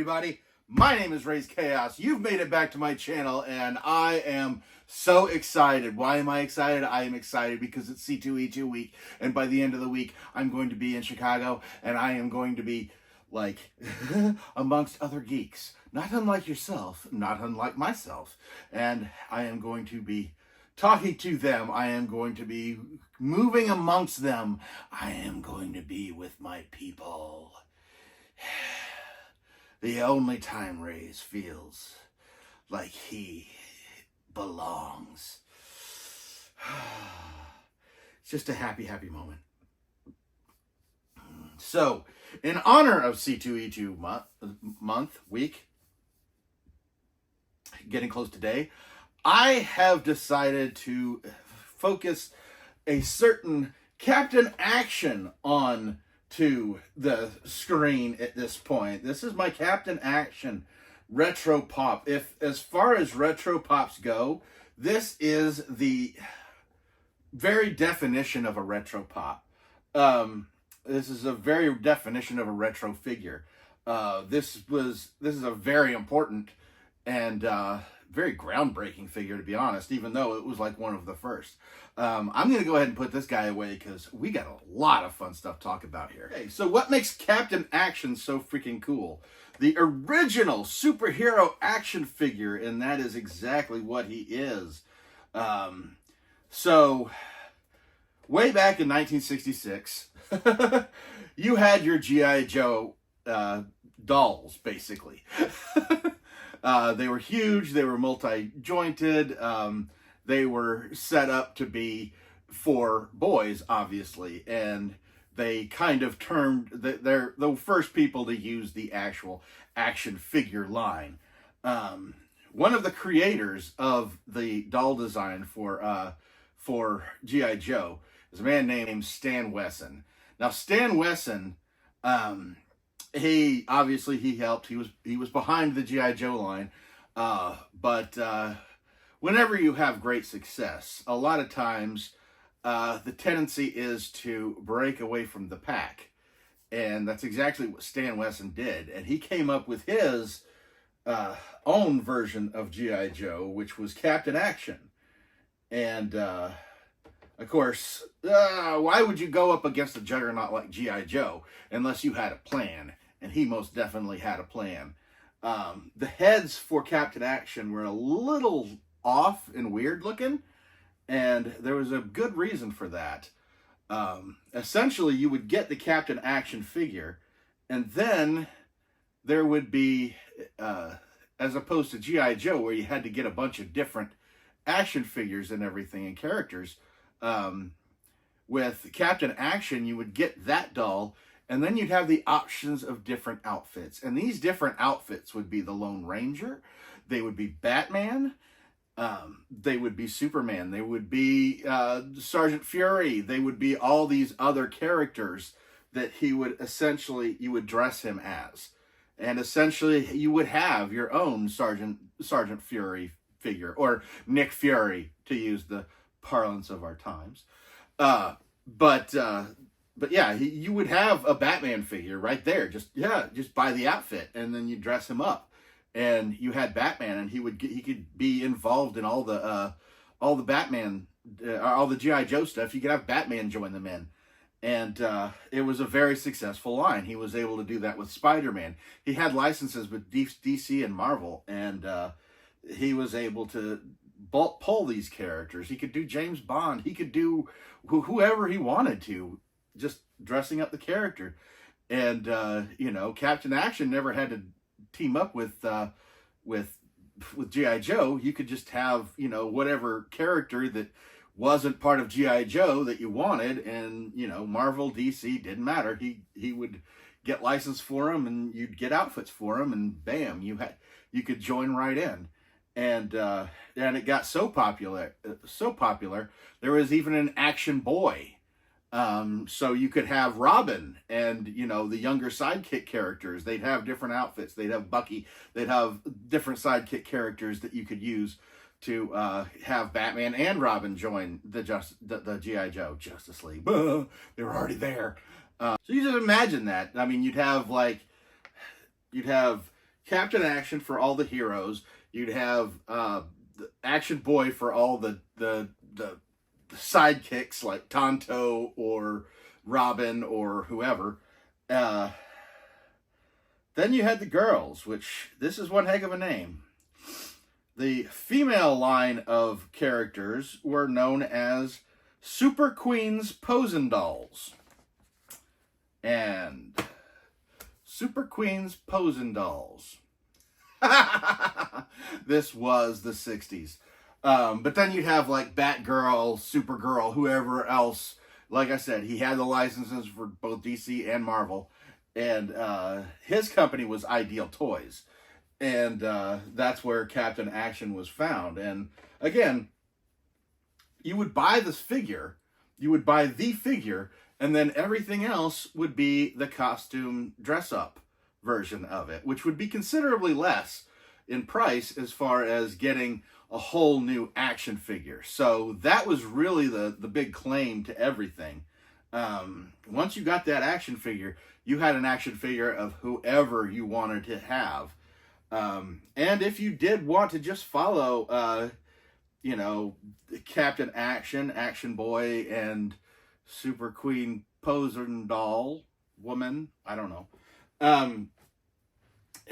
everybody. My name is Raze Chaos. You've made it back to my channel, and I am so excited. Why am I excited? I am excited because it's C2E2 week, and by the end of the week, I'm going to be in Chicago, and I am going to be, like, amongst other geeks. Not unlike yourself, not unlike myself. And I am going to be talking to them. I am going to be moving amongst them. I am going to be with my people. The only time Raze feels like he belongs. It's just a happy, happy moment. So, in honor of C2E2 week, getting close today, I have decided to focus a certain Captain Action on to the screen at this point. This is my Captain Action retro pop. As far as retro pops go, this is the very definition of a retro pop. This is a very definition of a retro figure. This is a very important and very groundbreaking figure, to be honest, even though it was like one of the first. I'm going to go ahead and put this guy away because we got a lot of fun stuff to talk about here. Okay, so what makes Captain Action so freaking cool? The original superhero action figure, and that is exactly what he is. So, way back in 1966, you had your G.I. Joe dolls, basically. They were huge, they were multi-jointed, they were set up to be for boys, obviously, and they kind of termed, they're the first people to use the actual action figure line. One of the creators of the doll design for G.I. Joe is a man named Stan Wesson. Now, Stan Wesson, he helped. He was behind the G.I. Joe line, but whenever you have great success, a lot of times the tendency is to break away from the pack, and that's exactly what Stan Wesson did. And he came up with his own version of G.I. Joe, which was Captain Action. And of course, why would you go up against a juggernaut like G.I. Joe unless you had a plan? And he most definitely had a plan. The heads for Captain Action were a little off and weird looking, and there was a good reason for that. Essentially, you would get the Captain Action figure, and then there would be, as opposed to G.I. Joe, where you had to get a bunch of different action figures and everything and characters, with Captain Action, you would get that doll, and then you'd have the options of different outfits. And these different outfits would be the Lone Ranger, they would be Batman, they would be Superman, they would be Sergeant Fury, they would be all these other characters that he would essentially, you would dress him as. And essentially, you would have your own Sergeant Fury figure, or Nick Fury, to use the parlance of our times. But yeah, you would have a Batman figure right there. Just buy the outfit, and then you dress him up. And you had Batman, and he could be involved in all the Batman, all the G.I. Joe stuff. You could have Batman join them in. And it was a very successful line. He was able to do that with Spider-Man. He had licenses with DC and Marvel, and he was able to pull these characters. He could do James Bond. He could do whoever he wanted to, just dressing up the character. And Captain Action never had to team up with G.I. Joe. You could just have whatever character that wasn't part of G.I. Joe that you wanted, and Marvel, DC, didn't matter. He would get license for him, and you'd get outfits for him, and bam, you could join right in. And it got so popular, there was even an Action Boy. So you could have Robin and, the younger sidekick characters. They'd have different outfits. They'd have Bucky. They'd have different sidekick characters that you could use to have Batman and Robin join the G.I. Joe Justice League. They were already there. So you just imagine that. I mean, you'd have Captain Action for all the heroes. You'd have the Action Boy for all the sidekicks like Tonto or Robin or whoever. Then you had the girls, which this is one heck of a name. The female line of characters were known as Super Queens Posen Dolls. And Super Queens Posen Dolls. This was the 60s. But then you'd have like Batgirl, Supergirl, whoever else. Like I said, he had the licenses for both DC and Marvel. And his company was Ideal Toys. And that's where Captain Action was found. And again, you would buy this figure. You would buy the figure. And then everything else would be the costume dress-up version of it, which would be considerably less in price as far as getting a whole new action figure. So that was really the big claim to everything. Once you got that action figure, you had an action figure of whoever you wanted to have. And if you did want to just follow, Captain Action, Action Boy, and Super Queen Poser Doll Woman, I don't know.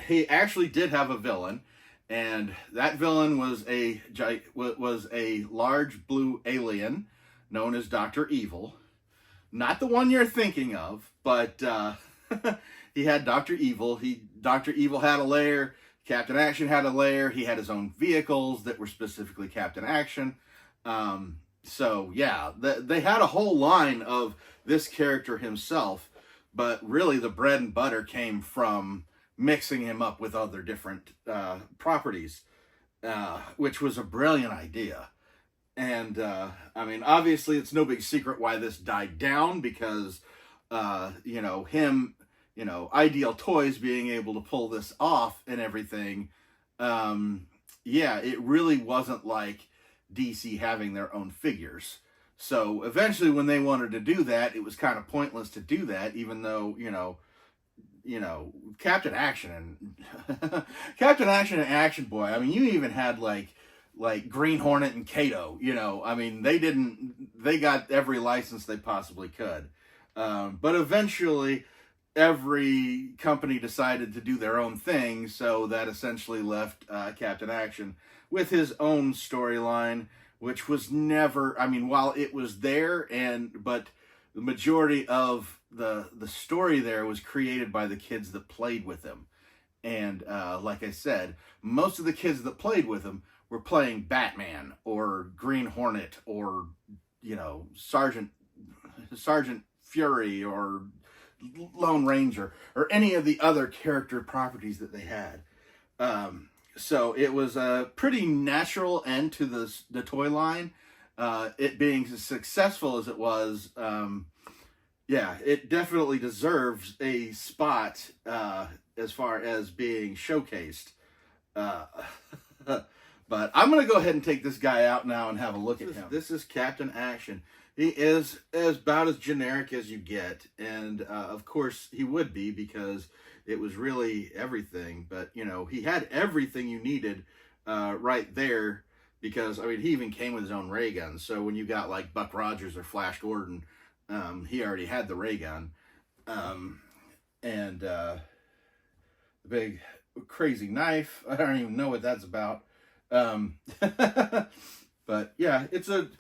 He actually did have a villain, and that villain was a large blue alien known as Dr. Evil. Not the one you're thinking of, but he had Dr. Evil. Dr. Evil had a lair. Captain Action had a lair. He had his own vehicles that were specifically Captain Action. So yeah, they had a whole line of this character himself, but really the bread and butter came from mixing him up with other different properties, which was a brilliant idea. And I mean, obviously it's no big secret why this died down, because Ideal Toys being able to pull this off and everything, it really wasn't like DC having their own figures. So eventually when they wanted to do that, it was kind of pointless to do that, even though, Captain Action and Captain Action and Action Boy, I mean, you even had like Green Hornet and Kato, I mean, they got every license they possibly could. But eventually every company decided to do their own thing, so that essentially left Captain Action with his own storyline, which was never, I mean, while it was there, but the majority of the story there was created by the kids that played with him. And like I said, most of the kids that played with him were playing Batman or Green Hornet or, Sergeant Fury or Lone Ranger or any of the other character properties that they had. So it was a pretty natural end to the toy line. It being as successful as it was, it definitely deserves a spot as far as being showcased. But I'm going to go ahead and take this guy out now and have a look at him. This is Captain Action. He is about as generic as you get. And, of course, he would be, because it was really everything. But, he had everything you needed right there, because, I mean, he even came with his own ray gun. So when you got, like, Buck Rogers or Flash Gordon, he already had the ray gun. And the big crazy knife, I don't even know what that's about. But yeah, it's a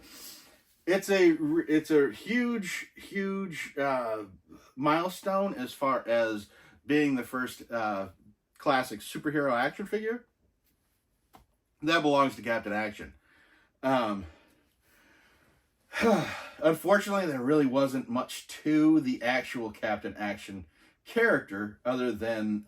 huge milestone as far as being the first classic superhero action figure. That belongs to Captain Action. Unfortunately, there really wasn't much to the actual Captain Action character other than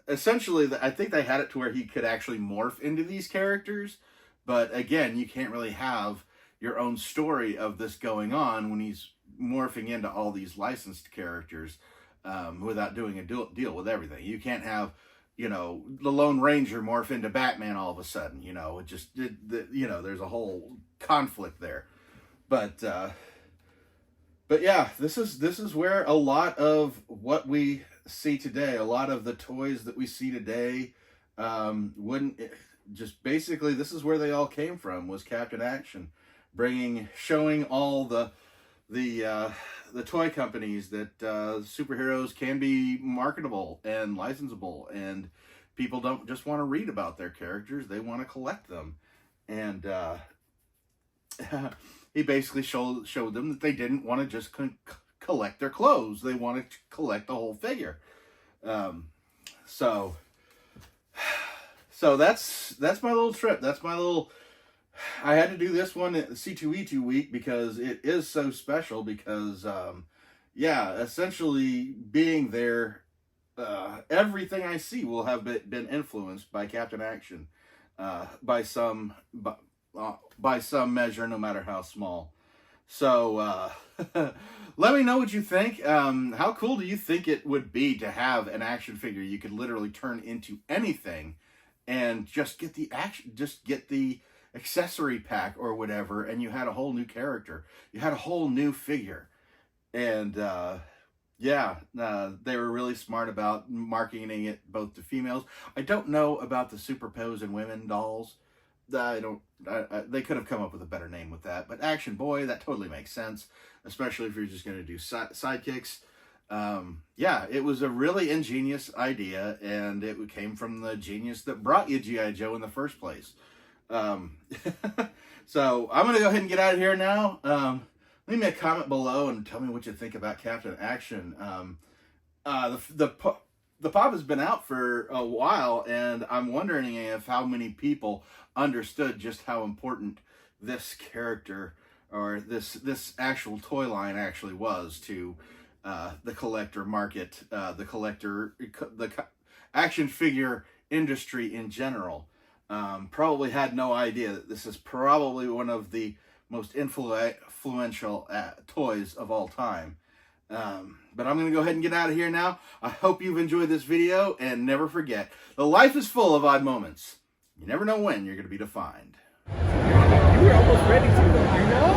essentially, I think they had it to where he could actually morph into these characters. But again, you can't really have your own story of this going on when he's morphing into all these licensed characters without doing a deal with everything. You can't have, the Lone Ranger morph into Batman all of a sudden. There's a whole conflict there. But yeah, this is where a lot of what we see today. A lot of the toys that we see today wouldn't, just basically this is where they all came from, was Captain Action, showing all the toy companies that superheroes can be marketable and licensable, and people don't just want to read about their characters, they want to collect them. And he basically showed them that they didn't want to just collect their clothes, they wanted to collect the whole figure. So that's my little trip. That's my little, I had to do this one at the C2E2 week because it is so special, because yeah, essentially being there, everything I see will have been influenced by Captain Action, by some measure, no matter how small. So let me know what you think. How cool do you think it would be to have an action figure you could literally turn into anything, and just get the accessory pack or whatever, and you had a whole new character, you had a whole new figure. And yeah, they were really smart about marketing it both to females. I don't know about the Superpose and Women dolls. They could have come up with a better name with that, but Action Boy, that totally makes sense, especially if you're just going to do sidekicks. Yeah, it was a really ingenious idea, and it came from the genius that brought you G.I. Joe in the first place. So I'm going to go ahead and get out of here now. Leave me a comment below and tell me what you think about Captain Action. The pop has been out for a while, and I'm wondering if how many people understood just how important this character, or this actual toy line actually was to the collector market, the action figure industry in general. Probably had no idea that this is probably one of the most influential toys of all time. But I'm going to go ahead and get out of here now. I hope you've enjoyed this video, and never forget, the life is full of odd moments. You never know when you're going to be defined. You were almost ready to, though. I know.